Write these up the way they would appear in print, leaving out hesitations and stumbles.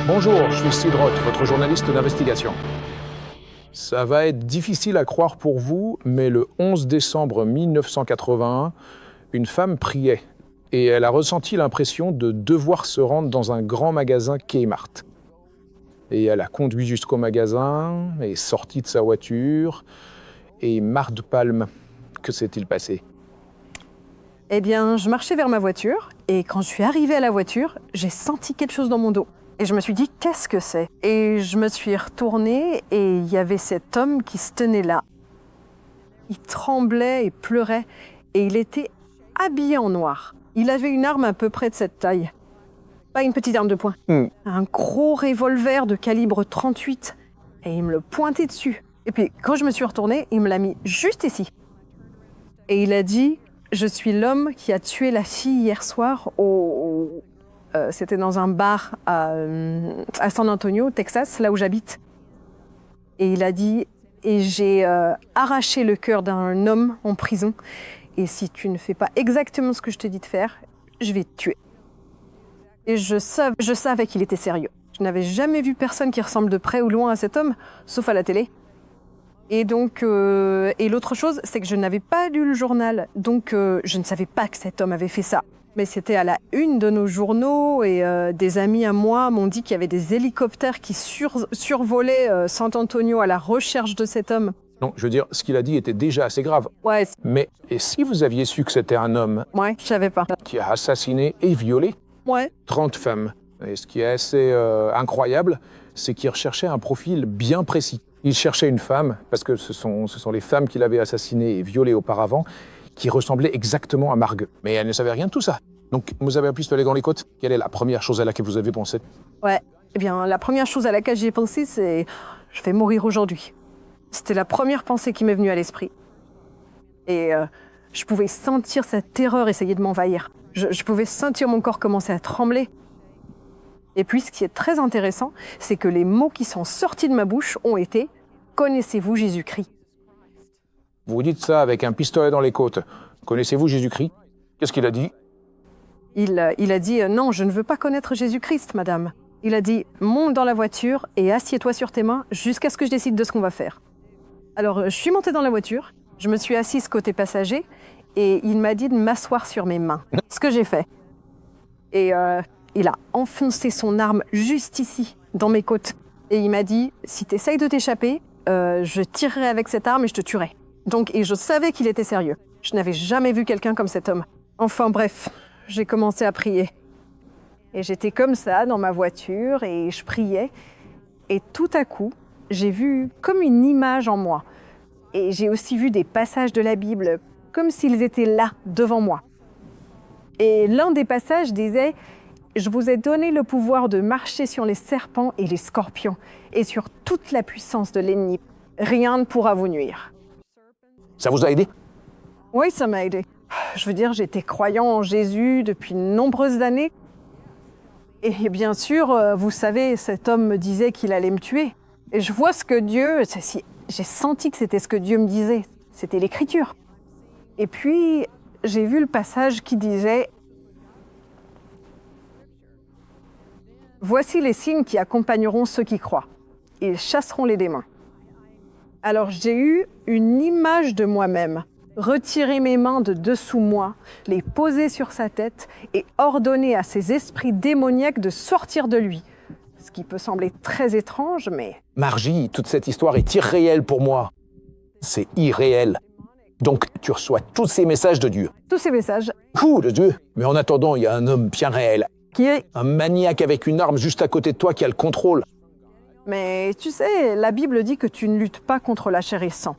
Bonjour, je suis Sidroth, votre journaliste d'investigation. Ça va être difficile à croire pour vous, mais le 11 décembre 1981, une femme priait et elle a ressenti l'impression de devoir se rendre dans un grand magasin Kmart. Et elle a conduit jusqu'au magasin, est sortie de sa voiture et marre de palme. Que s'est-il passé ? Eh bien, je marchais vers ma voiture et quand je suis arrivée à la voiture, j'ai senti quelque chose dans mon dos. Et je me suis dit, qu'est-ce que c'est ? Et je me suis retournée et il y avait cet homme qui se tenait là. Il tremblait et pleurait et il était habillé en noir. Il avait une arme à peu près de cette taille. Pas une petite arme de poing. Un gros revolver de calibre 38. Et il me le pointait dessus. Et puis, quand je me suis retournée, il me l'a mis juste ici. Et il a dit, je suis l'homme qui a tué la fille hier soir c'était dans un bar à San Antonio, Texas, là où j'habite. Et il a dit, et j'ai arraché le cœur d'un homme en prison. Et si tu ne fais pas exactement ce que je te dis de faire, je vais te tuer. Et je savais qu'il était sérieux. Je n'avais jamais vu personne qui ressemble de près ou loin à cet homme, sauf à la télé. Et donc, et l'autre chose, c'est que je n'avais pas lu le journal. Donc, je ne savais pas que cet homme avait fait ça. Mais c'était à la une de nos journaux et des amis à moi m'ont dit qu'il y avait des hélicoptères qui survolaient San Antonio à la recherche de cet homme. Non, je veux dire, ce qu'il a dit était déjà assez grave. Ouais. Mais et si vous aviez su que c'était un homme Ouais, je savais pas. qui a assassiné et violé 30 femmes. Et ce qui est assez incroyable, c'est qu'il recherchait un profil bien précis. Il cherchait une femme, parce que ce sont les femmes qu'il avait assassinées et violées auparavant, qui ressemblaient exactement à Margue. Mais elle ne savait rien de tout ça. Donc, vous avez un pistolet dans les côtes. Quelle est la première chose à laquelle vous avez pensé ? Ouais, eh bien, la première chose à laquelle j'y ai pensé, c'est « je vais mourir aujourd'hui ». C'était la première pensée qui m'est venue à l'esprit. Et je pouvais sentir cette terreur essayer de m'envahir. Je pouvais sentir mon corps commencer à trembler. Et puis, ce qui est très intéressant, c'est que les mots qui sont sortis de ma bouche ont été « Connaissez-vous Jésus-Christ ?» Vous dites ça avec un pistolet dans les côtes. Connaissez-vous Jésus-Christ ? Qu'est-ce qu'il a dit ? Il a dit « Non, je ne veux pas connaître Jésus-Christ, madame. » Il a dit « Monte dans la voiture et assieds-toi sur tes mains jusqu'à ce que je décide de ce qu'on va faire. » Alors, je suis montée dans la voiture, je me suis assise côté passager et il m'a dit de m'asseoir sur mes mains. Ce que j'ai fait. Et il a enfoncé son arme juste ici, dans mes côtes. Et il m'a dit « Si tu essayes de t'échapper, je tirerai avec cette arme et je te tuerai. » Donc, et je savais qu'il était sérieux. Je n'avais jamais vu quelqu'un comme cet homme. Enfin bref, j'ai commencé à prier. Et j'étais comme ça dans ma voiture et je priais. Et tout à coup, j'ai vu comme une image en moi. Et j'ai aussi vu des passages de la Bible, comme s'ils étaient là, devant moi. Et l'un des passages disait « Je vous ai donné le pouvoir de marcher sur les serpents et les scorpions, et sur toute la puissance de l'ennemi. Rien ne pourra vous nuire. » Ça vous a aidé ? Oui, ça m'a aidé. Je veux dire, j'étais croyant en Jésus depuis de nombreuses années. Et bien sûr, vous savez, cet homme me disait qu'il allait me tuer. Et je vois ce que Dieu... J'ai senti que c'était ce que Dieu me disait. C'était l'Écriture. Et puis, j'ai vu le passage qui disait « Voici les signes qui accompagneront ceux qui croient. Ils chasseront les démons. » Alors j'ai eu une image de moi-même, retirer mes mains de dessous moi, les poser sur sa tête et ordonner à ces esprits démoniaques de sortir de lui. Ce qui peut sembler très étrange, mais... Margie, toute cette histoire est irréelle pour moi. C'est irréel. Donc tu reçois tous ces messages de Dieu. Tous ces messages... Fou de Dieu. Mais en attendant, il y a un homme bien réel. Qui est... Un maniaque avec une arme juste à côté de toi qui a le contrôle. Mais tu sais, la Bible dit que tu ne luttes pas contre la chair et le sang.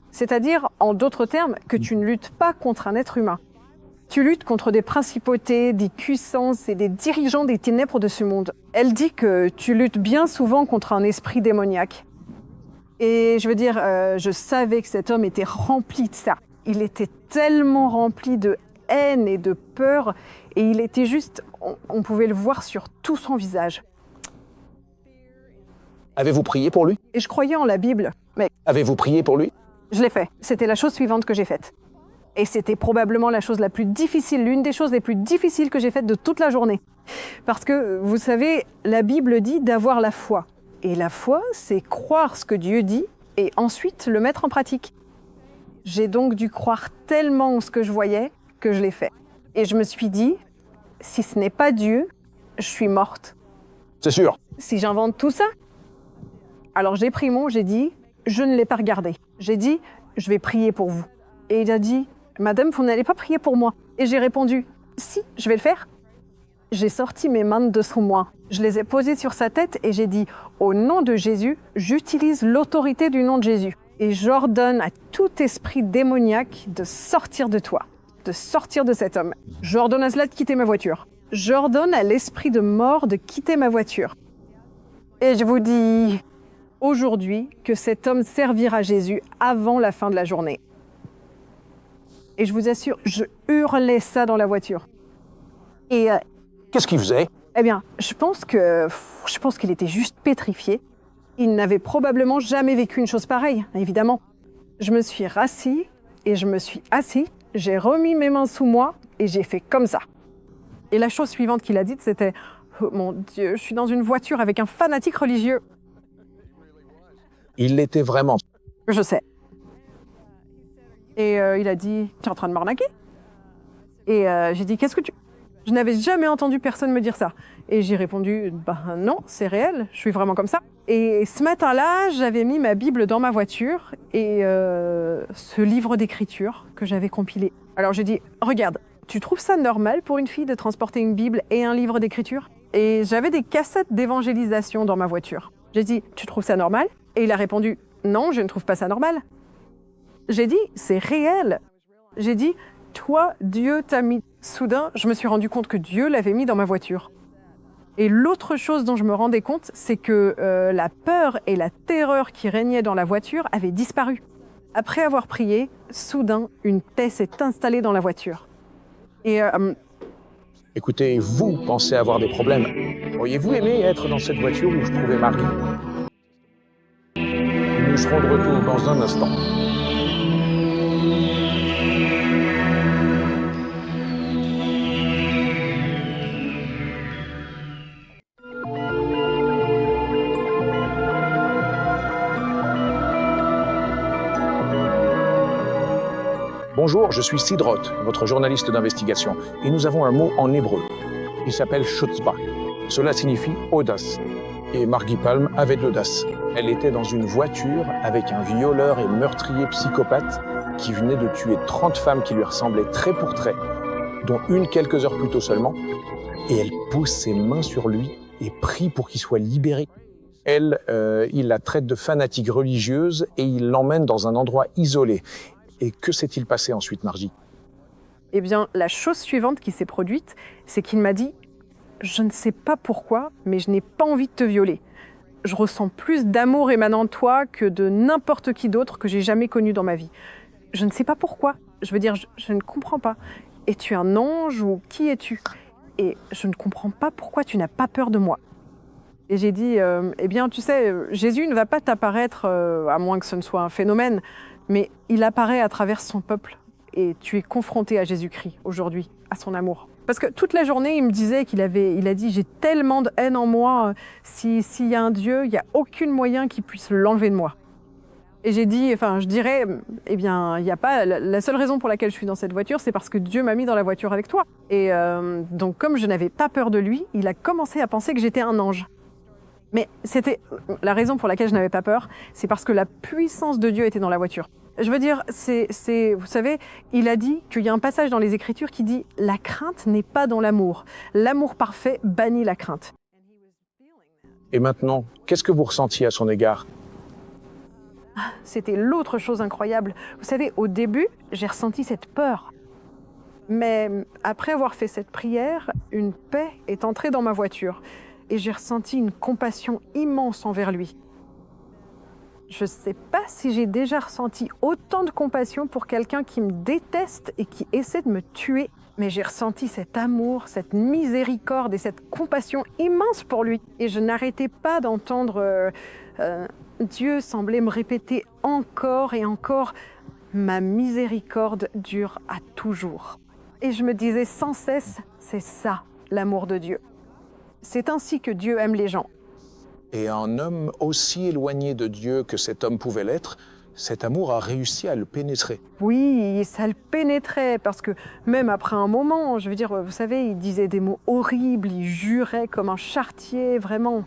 C'est-à-dire, en d'autres termes, que tu ne luttes pas contre un être humain. Tu luttes contre des principautés, des puissances et des dirigeants des ténèbres de ce monde. Elle dit que tu luttes bien souvent contre un esprit démoniaque. Et je veux dire, je savais que cet homme était rempli de ça. Il était tellement rempli de haine et de peur, et il était juste... On pouvait le voir sur tout son visage. Avez-vous prié pour lui ? Et je croyais en la Bible, mais... Avez-vous prié pour lui ? Je l'ai fait. C'était la chose suivante que j'ai faite. Et c'était probablement la chose la plus difficile, l'une des choses les plus difficiles que j'ai faites de toute la journée. Parce que, vous savez, la Bible dit d'avoir la foi. Et la foi, c'est croire ce que Dieu dit et ensuite le mettre en pratique. J'ai donc dû croire tellement ce que je voyais que je l'ai fait. Et je me suis dit, si ce n'est pas Dieu, je suis morte. C'est sûr. Si j'invente tout ça, alors j'ai pris j'ai dit, je ne l'ai pas regardé. J'ai dit, je vais prier pour vous. Et il a dit, madame, vous n'allez pas prier pour moi. Et j'ai répondu, si, je vais le faire. J'ai sorti mes mains de dessous moi. Je les ai posées sur sa tête et j'ai dit, au nom de Jésus, j'utilise l'autorité du nom de Jésus. Et j'ordonne à tout esprit démoniaque de sortir de toi, de sortir de cet homme. J'ordonne à cela de quitter ma voiture. J'ordonne à l'esprit de mort de quitter ma voiture. Et je vous dis aujourd'hui que cet homme servira Jésus avant la fin de la journée. Et je vous assure, je hurlais ça dans la voiture. Et Qu'est-ce qu'il faisait? eh bien, je pense qu'il était juste pétrifié. Il n'avait probablement jamais vécu une chose pareille, évidemment. Je me suis rassis et je me suis assis, j'ai remis mes mains sous moi et j'ai fait comme ça. Et la chose suivante qu'il a dite, c'était « Oh mon Dieu, je suis dans une voiture avec un fanatique religieux. Il l'était vraiment. » Je sais. Et il a dit « Tu es en train de m'arnaquer ?» Et j'ai dit « Qu'est-ce que tu... » Je n'avais jamais entendu personne me dire ça. Et j'ai répondu « Bah non, c'est réel, je suis vraiment comme ça. » Et ce matin-là, j'avais mis ma Bible dans ma voiture et ce livre d'écriture que j'avais compilé. Alors j'ai dit « Regarde, tu trouves ça normal pour une fille de transporter une Bible et un livre d'écriture ?» Et j'avais des cassettes d'évangélisation dans ma voiture. J'ai dit « Tu trouves ça normal ?» Et il a répondu « Non, je ne trouve pas ça normal. » J'ai dit « C'est réel. » J'ai dit « Toi, Dieu t'a mis... » Soudain, je me suis rendu compte que Dieu l'avait mis dans ma voiture. Et l'autre chose dont je me rendais compte, c'est que la peur et la terreur qui régnaient dans la voiture avaient disparu. Après avoir prié, soudain, une paix s'est installée dans la voiture. Et Écoutez, vous pensez avoir des problèmes. Auriez-vous aimé être dans cette voiture où je trouvais Marie? Nous serons de retour dans un instant. Bonjour, je suis Sidroth, votre journaliste d'investigation, et nous avons un mot en hébreu. Il s'appelle chutzpah. Cela signifie audace. Et Margie Palm avait de l'audace. Elle était dans une voiture avec un violeur et meurtrier psychopathe qui venait de tuer 30 femmes qui lui ressemblaient trait pour trait, dont une quelques heures plus tôt seulement, et elle pose ses mains sur lui et prie pour qu'il soit libéré. Elle, il la traite de fanatique religieuse et il l'emmène dans un endroit isolé. Et que s'est-il passé ensuite, Margie? eh bien, la chose suivante qui s'est produite, c'est qu'il m'a dit « Je ne sais pas pourquoi, mais je n'ai pas envie de te violer. Je ressens plus d'amour émanant de toi que de n'importe qui d'autre que j'ai jamais connu dans ma vie. Je ne sais pas pourquoi. Je veux dire, je ne comprends pas. Es-tu un ange ou qui es-tu? Et je ne comprends pas pourquoi tu n'as pas peur de moi. » Et j'ai dit « Eh bien, tu sais, Jésus ne va pas t'apparaître, à moins que ce ne soit un phénomène, mais il apparaît à travers son peuple. Et tu es confronté à Jésus-Christ aujourd'hui, à son amour. » Parce que toute la journée, il me disait il a dit « J'ai tellement de haine en moi, s'il y a un Dieu, il n'y a aucun moyen qui puisse l'enlever de moi. » Et j'ai dit, je dirais, eh bien, il n'y a pas, la seule raison pour laquelle je suis dans cette voiture, c'est parce que Dieu m'a mis dans la voiture avec toi. Et donc, comme je n'avais pas peur de lui, il a commencé à penser que j'étais un ange. Mais c'était la raison pour laquelle je n'avais pas peur, c'est parce que la puissance de Dieu était dans la voiture. Je veux dire, vous savez, il a dit qu'il y a un passage dans les Écritures qui dit « La crainte n'est pas dans l'amour. L'amour parfait bannit la crainte. » Et maintenant, qu'est-ce que vous ressentiez à son égard? C'était l'autre chose incroyable. Vous savez, au début, j'ai ressenti cette peur. Mais après avoir fait cette prière, une paix est entrée dans ma voiture. Et j'ai ressenti une compassion immense envers lui. Je ne sais pas si j'ai déjà ressenti autant de compassion pour quelqu'un qui me déteste et qui essaie de me tuer. Mais j'ai ressenti cet amour, cette miséricorde et cette compassion immense pour lui. Et je n'arrêtais pas d'entendre Dieu sembler me répéter encore et encore « ma miséricorde dure à toujours. Et je me disais sans cesse, c'est ça, l'amour de Dieu. C'est ainsi que Dieu aime les gens. Et un homme aussi éloigné de Dieu que cet homme pouvait l'être, cet amour a réussi à le pénétrer. Oui, ça le pénétrait, parce que même après un moment, je veux dire, vous savez, il disait des mots horribles, il jurait comme un charretier, vraiment.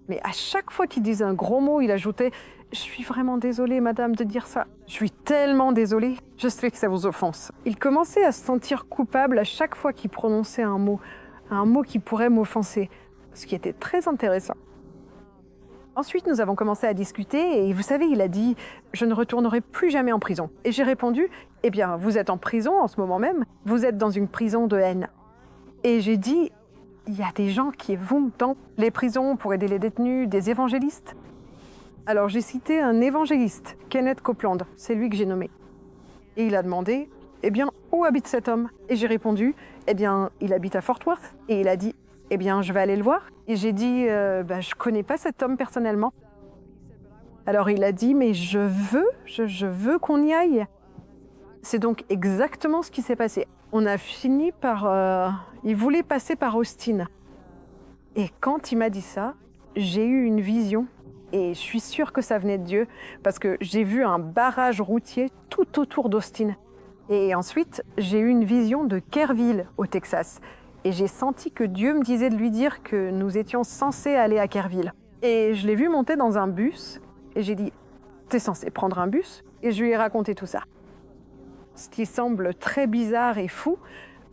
Mais à chaque fois qu'il disait un gros mot, il ajoutait « Je suis vraiment désolée, madame, de dire ça. Je suis tellement désolée, je sais que ça vous offense. » Il commençait à se sentir coupable à chaque fois qu'il prononçait un mot qui pourrait m'offenser, ce qui était très intéressant. Ensuite, nous avons commencé à discuter et vous savez, il a dit « Je ne retournerai plus jamais en prison. » Et j'ai répondu « Eh bien, vous êtes en prison en ce moment même, vous êtes dans une prison de haine. » Et j'ai dit « Il y a des gens qui vont dans les prisons pour aider les détenus, des évangélistes. » Alors j'ai cité un évangéliste, Kenneth Copeland, c'est lui que j'ai nommé. Et il a demandé « Eh bien, où habite cet homme ?» Et j'ai répondu « Eh bien, il habite à Fort Worth. » Et il a dit « Eh bien, je vais aller le voir. » Et j'ai dit « Je connais pas cet homme personnellement. » Alors il a dit « Mais je veux qu'on y aille. » C'est donc exactement ce qui s'est passé. On a fini par... il voulait passer par Austin. Et quand il m'a dit ça, j'ai eu une vision. Et je suis sûre que ça venait de Dieu, parce que j'ai vu un barrage routier tout autour d'Austin. Et ensuite, j'ai eu une vision de Kerrville, au Texas. Et j'ai senti que Dieu me disait de lui dire que nous étions censés aller à Kerrville. Et je l'ai vu monter dans un bus, et j'ai dit « T'es censé prendre un bus ?» Et je lui ai raconté tout ça. Ce qui semble très bizarre et fou,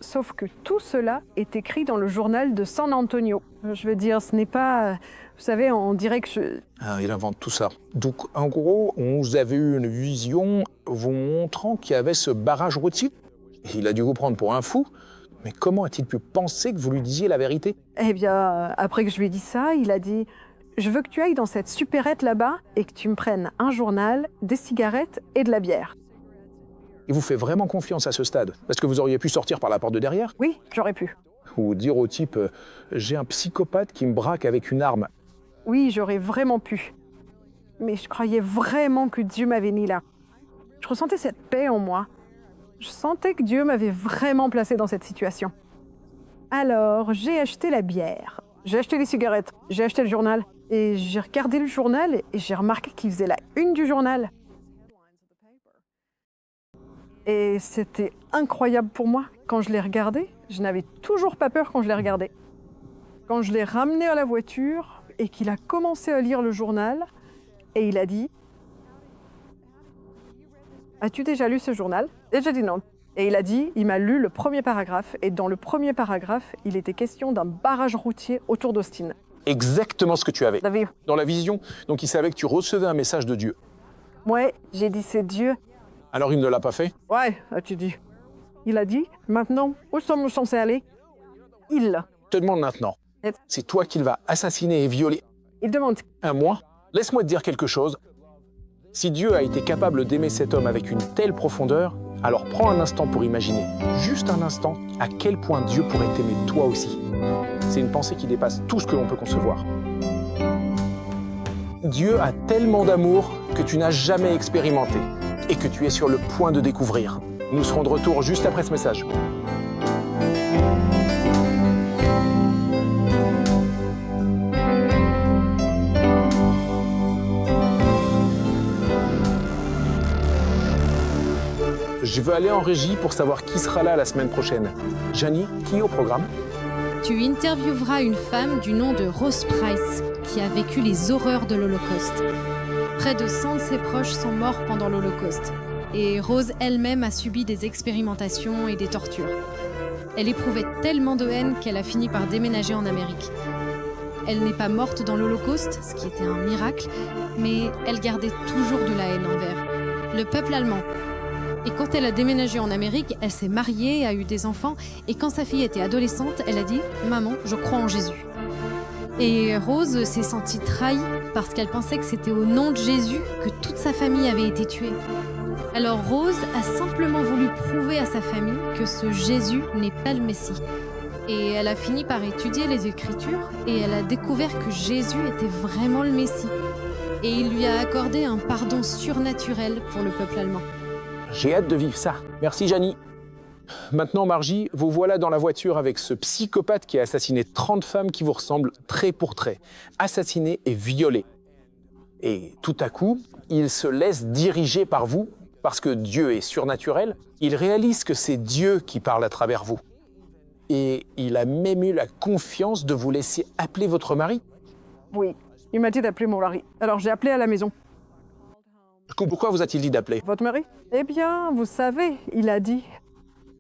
sauf que tout cela est écrit dans le journal de San Antonio. Je veux dire, ce n'est pas... Vous savez, on dirait que Ah, il invente tout ça. Donc, en gros, vous avez eu une vision vous montrant qu'il y avait ce barrage routier. Il a dû vous prendre pour un fou. Mais comment a-t-il pu penser que vous lui disiez la vérité? Eh bien, après que je lui ai dit ça, il a dit « Je veux que tu ailles dans cette supérette là-bas et que tu me prennes un journal, des cigarettes et de la bière. » Il vous fait vraiment confiance à ce stade? Parce que vous auriez pu sortir par la porte de derrière? Oui, j'aurais pu. Ou dire au type « J'ai un psychopathe qui me braque avec une arme. » Oui, j'aurais vraiment pu. Mais je croyais vraiment que Dieu m'avait mis là. Je ressentais cette paix en moi. Je sentais que Dieu m'avait vraiment placé dans cette situation. Alors, j'ai acheté la bière, j'ai acheté les cigarettes, j'ai acheté le journal. Et j'ai regardé le journal et j'ai remarqué qu'il faisait la une du journal. Et c'était incroyable pour moi. Quand je l'ai regardé, je n'avais toujours pas peur quand je l'ai regardé. Quand je l'ai ramené à la voiture et qu'il a commencé à lire le journal, et il a dit « As-tu déjà lu ce journal ?» Et j'ai dit non. Et il a dit, il m'a lu le premier paragraphe, et dans le premier paragraphe, il était question d'un barrage routier autour d'Austin. Exactement ce que tu avais. David. Dans la vision, donc il savait que tu recevais un message de Dieu. Ouais, j'ai dit c'est Dieu. Alors il ne l'a pas fait? Ouais, as-tu dit. Il a dit, maintenant, où sommes-nous censés aller? Il. Je te demande maintenant, c'est toi qu'il va assassiner et violer. Il demande. Moi? Laisse-moi te dire quelque chose. Si Dieu a été capable d'aimer cet homme avec une telle profondeur, alors prends un instant pour imaginer, juste un instant, à quel point Dieu pourrait t'aimer toi aussi. C'est une pensée qui dépasse tout ce que l'on peut concevoir. Dieu a tellement d'amour que tu n'as jamais expérimenté et que tu es sur le point de découvrir. Nous serons de retour juste après ce message. Je veux aller en régie pour savoir qui sera là la semaine prochaine. Janie, qui est au programme? Tu intervieweras une femme du nom de Rose Price qui a vécu les horreurs de l'Holocauste. Près de 100 de ses proches sont morts pendant l'Holocauste. Et Rose elle-même a subi des expérimentations et des tortures. Elle éprouvait tellement de haine qu'elle a fini par déménager en Amérique. Elle n'est pas morte dans l'Holocauste, ce qui était un miracle, mais elle gardait toujours de la haine envers le peuple allemand. Et quand elle a déménagé en Amérique, elle s'est mariée, a eu des enfants, et quand sa fille était adolescente, elle a dit « Maman, je crois en Jésus ». Et Rose s'est sentie trahie parce qu'elle pensait que c'était au nom de Jésus que toute sa famille avait été tuée. Alors Rose a simplement voulu prouver à sa famille que ce Jésus n'est pas le Messie. Et elle a fini par étudier les Écritures et elle a découvert que Jésus était vraiment le Messie. Et il lui a accordé un pardon surnaturel pour le peuple allemand. J'ai hâte de vivre ça. Merci, Janie. Maintenant, Margie, vous voilà dans la voiture avec ce psychopathe qui a assassiné 30 femmes qui vous ressemblent trait pour trait. Assassiné et violé. Et tout à coup, il se laisse diriger par vous, parce que Dieu est surnaturel. Il réalise que c'est Dieu qui parle à travers vous. Et il a même eu la confiance de vous laisser appeler votre mari. Oui, il m'a dit d'appeler mon mari. Alors j'ai appelé à la maison. Pourquoi vous a-t-il dit d'appeler? Votre mari? Eh bien, vous savez, il a dit.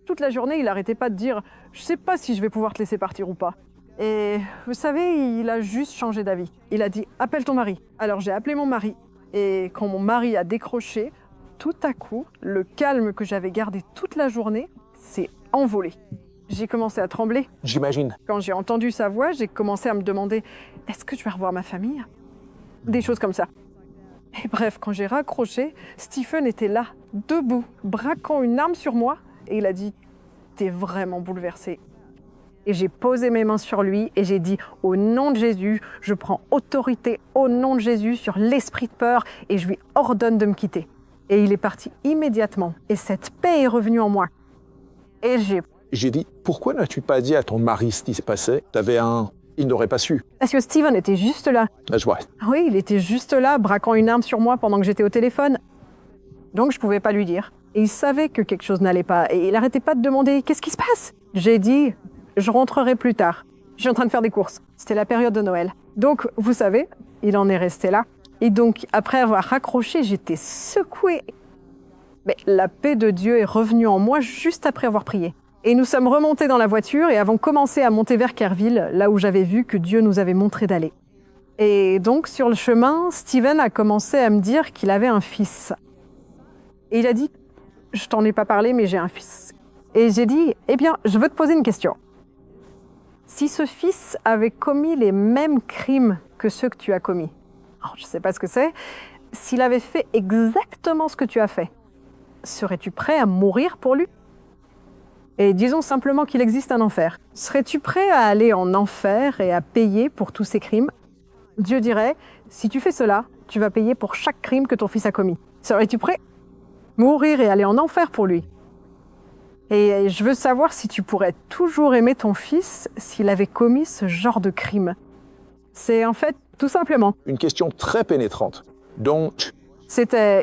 Toute la journée, il n'arrêtait pas de dire « Je sais pas si je vais pouvoir te laisser partir ou pas ». Et vous savez, il a juste changé d'avis. Il a dit « Appelle ton mari ». Alors j'ai appelé mon mari. Et quand mon mari a décroché, tout à coup, le calme que j'avais gardé toute la journée s'est envolé. J'ai commencé à trembler. J'imagine. Quand j'ai entendu sa voix, j'ai commencé à me demander « Est-ce que je vais revoir ma famille ?» Des choses comme ça. Et bref, quand j'ai raccroché, Stephen était là, debout, braquant une arme sur moi. Et il a dit « T'es vraiment bouleversée ». Et j'ai posé mes mains sur lui et j'ai dit « Au nom de Jésus, je prends autorité au nom de Jésus sur l'esprit de peur et je lui ordonne de me quitter. » Et il est parti immédiatement. Et cette paix est revenue en moi. Et j'ai dit « Pourquoi n'as-tu pas dit à ton mari ce qui s'est passé? Il n'aurait pas su. » Parce que Stephen était juste là. Je vois. Oui, il était juste là, braquant une arme sur moi pendant que j'étais au téléphone. Donc je pouvais pas lui dire. Et il savait que quelque chose n'allait pas. Et il arrêtait pas de demander « Qu'est-ce qui se passe ?» J'ai dit « Je rentrerai plus tard. Je suis en train de faire des courses. » C'était la période de Noël. Donc, vous savez, il en est resté là. Et donc, après avoir raccroché, j'étais secouée. Mais la paix de Dieu est revenue en moi juste après avoir prié. Et nous sommes remontés dans la voiture et avons commencé à monter vers Kerrville, là où j'avais vu que Dieu nous avait montré d'aller. Et donc, sur le chemin, Stephen a commencé à me dire qu'il avait un fils. Et il a dit « Je t'en ai pas parlé, mais j'ai un fils. » Et j'ai dit « Eh bien, je veux te poser une question. Si ce fils avait commis les mêmes crimes que ceux que tu as commis, alors, je sais pas ce que c'est, s'il avait fait exactement ce que tu as fait, serais-tu prêt à mourir pour lui ? Et disons simplement qu'il existe un enfer. Serais-tu prêt à aller en enfer et à payer pour tous ces crimes ? Dieu dirait, si tu fais cela, tu vas payer pour chaque crime que ton fils a commis. Serais-tu prêt ? Mourir et aller en enfer pour lui. Et je veux savoir si tu pourrais toujours aimer ton fils s'il avait commis ce genre de crime. C'est en fait tout simplement. Une question très pénétrante. Donc...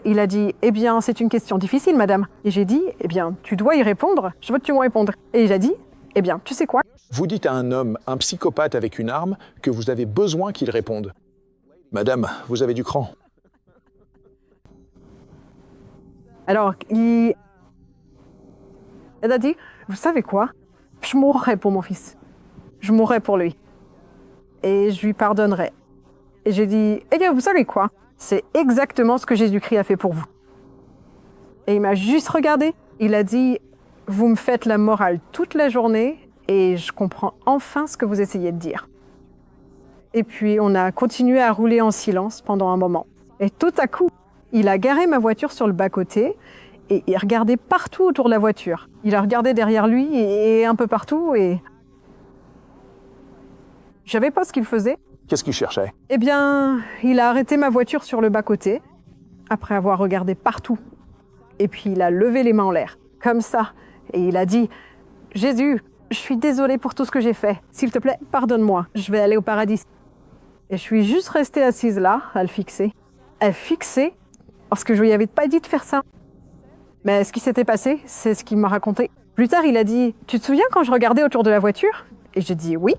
Il a dit, eh bien, c'est une question difficile, madame. Et j'ai dit, eh bien, tu dois y répondre. Je veux que tu me répondes. Et il a dit, eh bien, tu sais quoi ? Vous dites à un homme, un psychopathe avec une arme, que vous avez besoin qu'il réponde. Madame, vous avez du cran. Alors, il a dit, vous savez quoi ? Je mourrai pour mon fils. Je mourrai pour lui. Et je lui pardonnerai. Et j'ai dit, eh bien, vous savez quoi ? C'est exactement ce que Jésus-Christ a fait pour vous. Et il m'a juste regardé. Il a dit, vous me faites la morale toute la journée et je comprends enfin ce que vous essayez de dire. Et puis, on a continué à rouler en silence pendant un moment. Et tout à coup, il a garé ma voiture sur le bas-côté et il regardait partout autour de la voiture. Il a regardé derrière lui et un peu partout et... Je savais pas ce qu'il faisait. Qu'est-ce qu'il cherchait ? Eh bien, il a arrêté ma voiture sur le bas-côté, après avoir regardé partout. Et puis, il a levé les mains en l'air, comme ça. Et il a dit, « Jésus, je suis désolé pour tout ce que j'ai fait. S'il te plaît, pardonne-moi. Je vais aller au paradis. » Et je suis juste restée assise là, à le fixer. À le fixer, parce que je lui avais pas dit de faire ça. Mais ce qui s'était passé, c'est ce qu'il m'a raconté. Plus tard, il a dit, « Tu te souviens quand je regardais autour de la voiture ?» Et j'ai dit, « Oui. »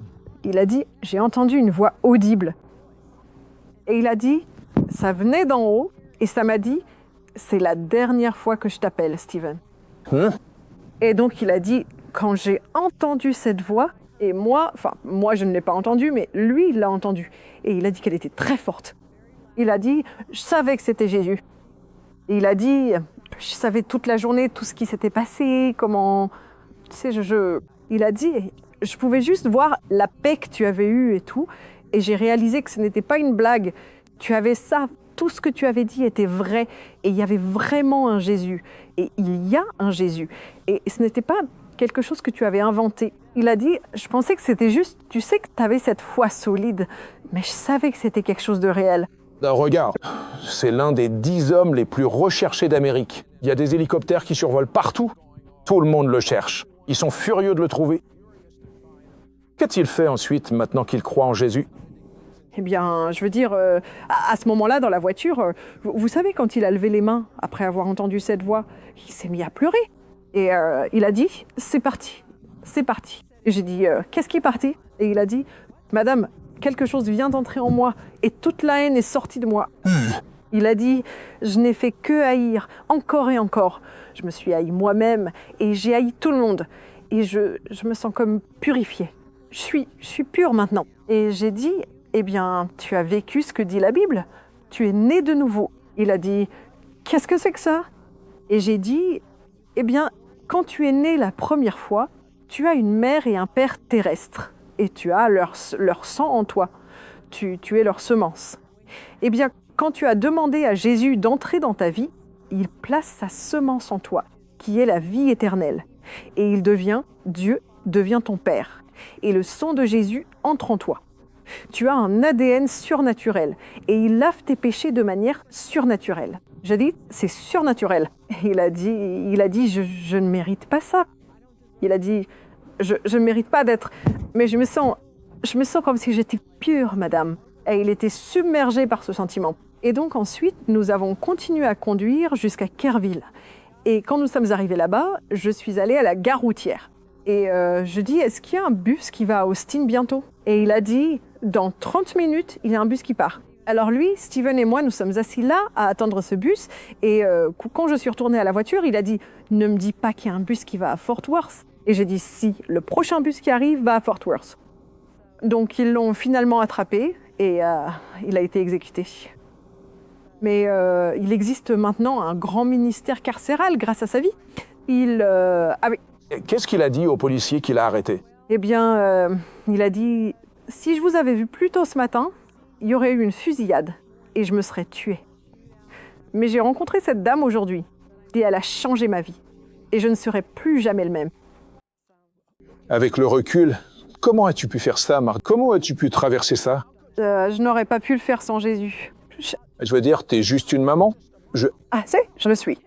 Il a dit, j'ai entendu une voix audible. Et il a dit, ça venait d'en haut, et ça m'a dit, c'est la dernière fois que je t'appelle, Stephen. Et donc il a dit, quand j'ai entendu cette voix, et moi je ne l'ai pas entendue, mais lui, il l'a entendue. Et il a dit qu'elle était très forte. Il a dit, je savais que c'était Jésus. Et il a dit, je savais toute la journée tout ce qui s'était passé, comment... Tu sais, il a dit... Je pouvais juste voir la paix que tu avais eue et tout. Et j'ai réalisé que ce n'était pas une blague. Tu avais ça. Tout ce que tu avais dit était vrai. Et il y avait vraiment un Jésus. Et il y a un Jésus. Et ce n'était pas quelque chose que tu avais inventé. Il a dit, je pensais que c'était juste... Tu sais que tu avais cette foi solide. Mais je savais que c'était quelque chose de réel. Regarde, c'est l'un des 10 hommes les plus recherchés d'Amérique. Il y a des hélicoptères qui survolent partout. Tout le monde le cherche. Ils sont furieux de le trouver. Qu'a-t-il fait ensuite, maintenant qu'il croit en Jésus? Eh bien, je veux dire, à ce moment-là, dans la voiture, vous savez, quand il a levé les mains, après avoir entendu cette voix, il s'est mis à pleurer. Et il a dit, c'est parti, c'est parti. Et j'ai dit, qu'est-ce qui est parti? Et il a dit, madame, quelque chose vient d'entrer en moi et toute la haine est sortie de moi. Il a dit, je n'ai fait que haïr, encore et encore. Je me suis haï moi-même et j'ai haï tout le monde. Et je me sens comme purifiée. Je suis pure maintenant. Et j'ai dit, eh bien, tu as vécu ce que dit la Bible. Tu es né de nouveau. Il a dit, qu'est-ce que c'est que ça? Et j'ai dit, eh bien, quand tu es né la première fois, tu as une mère et un père terrestres. Et tu as leur sang en toi. Tu es leur semence. Eh bien, quand tu as demandé à Jésus d'entrer dans ta vie, il place sa semence en toi, qui est la vie éternelle. Et Dieu devient ton Père. Et le sang de Jésus entre en toi. Tu as un ADN surnaturel et il lave tes péchés de manière surnaturelle. J'ai dit, c'est surnaturel. Il a dit, je ne mérite pas ça. Il a dit, je ne mérite pas d'être... Mais je me sens comme si j'étais pure, madame. Et il était submergé par ce sentiment. Et donc ensuite, nous avons continué à conduire jusqu'à Kerrville. Et quand nous sommes arrivés là-bas, je suis allée à la gare routière. Et je dis, est-ce qu'il y a un bus qui va à Austin bientôt? Et il a dit, dans 30 minutes, il y a un bus qui part. Alors lui, Steven et moi, nous sommes assis là à attendre ce bus. Et quand je suis retournée à la voiture, il a dit, ne me dis pas qu'il y a un bus qui va à Fort Worth. Et j'ai dit, si, le prochain bus qui arrive va à Fort Worth. Donc ils l'ont finalement attrapé et il a été exécuté. Mais il existe maintenant un grand ministère carcéral grâce à sa vie. Qu'est-ce qu'il a dit au policier qui l'a arrêté? Eh bien, il a dit, si je vous avais vu plus tôt ce matin, il y aurait eu une fusillade et je me serais tuée. Mais j'ai rencontré cette dame aujourd'hui et elle a changé ma vie. Et je ne serai plus jamais le même. Avec le recul, comment as-tu pu faire ça, Marc? Comment as-tu pu traverser ça? Je n'aurais pas pu le faire sans Jésus. Je veux dire, t'es juste une maman? Ah, je le suis.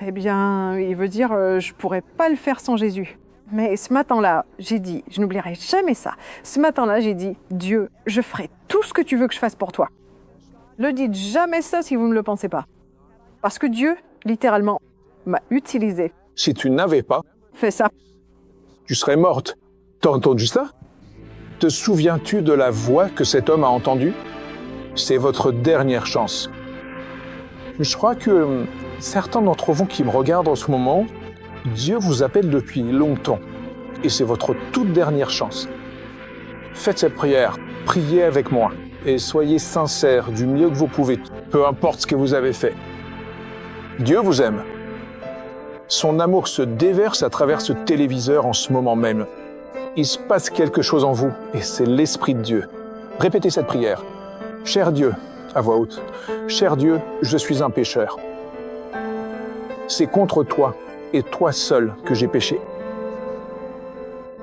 Eh bien, il veut dire, je pourrais pas le faire sans Jésus. Mais ce matin-là, j'ai dit, je n'oublierai jamais ça. Ce matin-là, j'ai dit, Dieu, je ferai tout ce que tu veux que je fasse pour toi. Ne dites jamais ça si vous ne le pensez pas. Parce que Dieu, littéralement, m'a utilisé. Si tu n'avais pas fait ça, tu serais morte. T'as entendu ça? Te souviens-tu de la voix que cet homme a entendue? C'est votre dernière chance. Je crois que certains d'entre vous qui me regardent en ce moment, Dieu vous appelle depuis longtemps. Et c'est votre toute dernière chance. Faites cette prière, priez avec moi. Et soyez sincères du mieux que vous pouvez, peu importe ce que vous avez fait. Dieu vous aime. Son amour se déverse à travers ce téléviseur en ce moment même. Il se passe quelque chose en vous, et c'est l'Esprit de Dieu. Répétez cette prière. Cher Dieu, à voix haute. Cher Dieu, je suis un pécheur. C'est contre toi, et toi seul, que j'ai péché.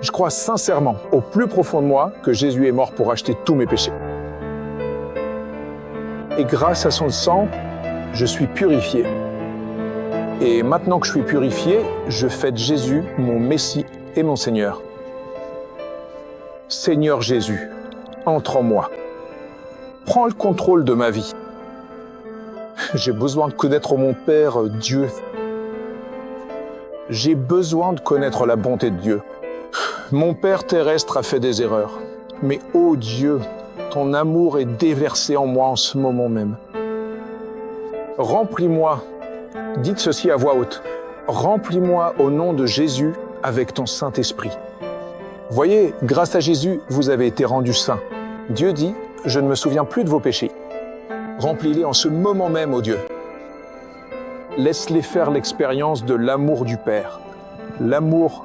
Je crois sincèrement, au plus profond de moi, que Jésus est mort pour acheter tous mes péchés. Et grâce à son sang, je suis purifié. Et maintenant que je suis purifié, je fête Jésus, mon Messie et mon Seigneur. Seigneur Jésus, entre en moi. Prends le contrôle de ma vie. J'ai besoin de connaître mon Père, Dieu. J'ai besoin de connaître la bonté de Dieu. Mon Père terrestre a fait des erreurs. Mais ô Dieu, ton amour est déversé en moi en ce moment même. Remplis-moi, dites ceci à voix haute, remplis-moi au nom de Jésus avec ton Saint-Esprit. Voyez, grâce à Jésus, vous avez été rendus saints. Dieu dit, je ne me souviens plus de vos péchés. Remplis-les en ce moment même, ô Dieu. Laisse-les faire l'expérience de l'amour du Père. L'amour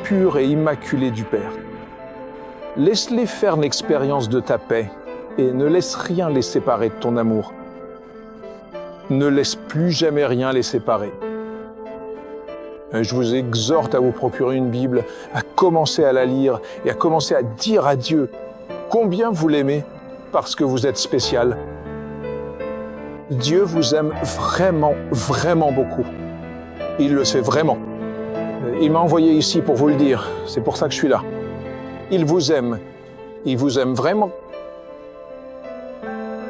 pur et immaculé du Père. Laisse-les faire l'expérience de ta paix et ne laisse rien les séparer de ton amour. Ne laisse plus jamais rien les séparer. Je vous exhorte à vous procurer une Bible, à commencer à la lire et à commencer à dire à Dieu combien vous l'aimez parce que vous êtes spécial. Dieu vous aime vraiment, vraiment beaucoup. Il le sait vraiment. Il m'a envoyé ici pour vous le dire. C'est pour ça que je suis là. Il vous aime. Il vous aime vraiment.